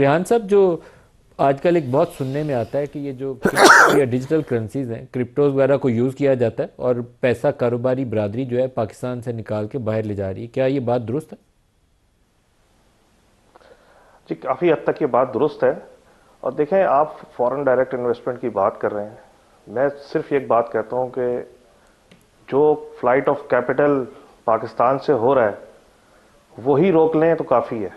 रेहान साहब, जो आजकल एक बहुत सुनने में आता है कि ये जो क्रिप्टो या डिजिटल करेंसीज हैं, क्रिप्टोज वगैरह को यूज़ किया जाता है और पैसा कारोबारी बरादरी जो है पाकिस्तान से निकाल के बाहर ले जा रही है, क्या ये बात दुरुस्त है? जी, काफ़ी हद तक ये बात दुरुस्त है। और देखें, आप फॉरेन डायरेक्ट इन्वेस्टमेंट की बात कर रहे हैं। मैं सिर्फ एक बात कहता हूं कि जो फ्लाइट ऑफ कैपिटल पाकिस्तान से हो रहा है वही रोक लें तो काफ़ी है।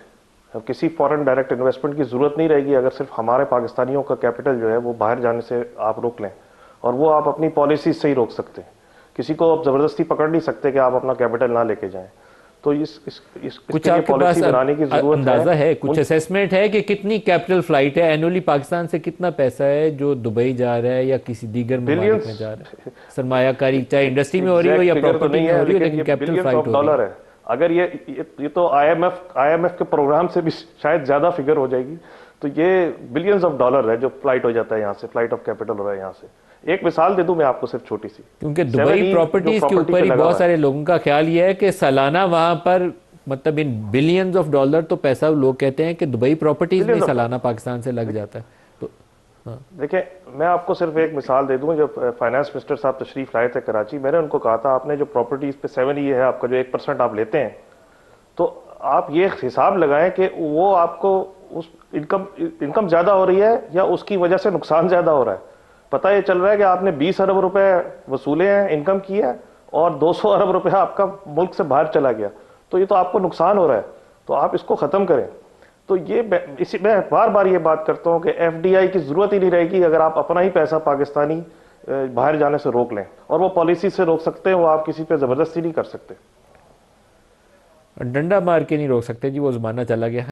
अब किसी फॉरेन डायरेक्ट इन्वेस्टमेंट की ज़रूरत नहीं रहेगी अगर सिर्फ हमारे पाकिस्तानियों का कैपिटल जो है वो बाहर जाने से आप रोक लें। और वो आप अपनी पॉलिसी से ही रोक सकते हैं। किसी को आप ज़बरदस्ती पकड़ नहीं सकते कि आप अपना कैपिटल ना लेके जाएं। तो कुछ इसके लिए आपके पास पॉलिसी बनाने की ज़रूरत है। अंदाज़ा है, कुछ उन असेसमेंट है कि कितनी कैपिटल फ्लाइट है एनुअली पाकिस्तान से, कितना पैसा है जो दुबई जा रहा है या किसी दीगर ममालिक में बिलियंस, जा रहा है? सरमायाकारी चाहे इंडस्ट्री में हो रही हो या एग्जैक्ट फिगर तो प्रॉपर्टी नहीं में हो है, रही हो, लेकिन लेकिन ये कैपिटल बिलियंस फ्लाइट ऑफ हो रही है। डॉलर है। अगर ये तो आईएमएफ के प्रोग्राम से भी शायद ज्यादा फिगर हो जाएगी। तो ये बिलियंस ऑफ डॉलर है जो फ्लाइट हो जाता है यहाँ से, फ्लाइट ऑफ कैपिटल हो रहा है यहाँ से। एक मिसाल दे दूं मैं आपको, सिर्फ छोटी सी। क्योंकि दुबई 7E जो प्रॉपर्टीज के प्रॉपर्टी ऊपर पे ही लगा बहुत हुआ है, सारे लोगों का ख्याल ये है कि सालाना वहां पर, मतलब इन बिलियंस ऑफ डॉलर तो पैसा लोग कहते हैं कि दुबई प्रॉपर्टीज में ही बिलियंस ऑफ सालाना पाकिस्तान से लग जाता है। तो हाँ। देखिए, मैं आपको सिर्फ एक मिसाल दे दूं। जब फाइनेंस मिनिस्टर साहब तशरीफ लाए थे कराची, मैंने उनको कहा था आपने जो प्रॉपर्टीज पे 7E है आपका, जो 1% आप लेते हैं, तो आप ये हिसाब लगाएं कि वो आपको उस इनकम ज्यादा हो रही है या उसकी वजह से नुकसान ज्यादा हो रहा है। पता ये चल रहा है कि आपने 20 अरब रुपए वसूले हैं, इनकम की है, और 200 अरब रुपए आपका मुल्क से बाहर चला गया। तो ये तो आपको नुकसान हो रहा है। तो आप इसको खत्म करें। तो ये इसी मैं बार बार ये बात करता हूं कि एफडीआई की जरूरत ही नहीं रहेगी अगर आप अपना ही पैसा पाकिस्तानी बाहर जाने से रोक लें। और वो पॉलिसी से रोक सकते हैं, वो आप किसी पे जबरदस्ती नहीं कर सकते। डंडा मार के नहीं रोक सकते जी, वो जमाना चला गया।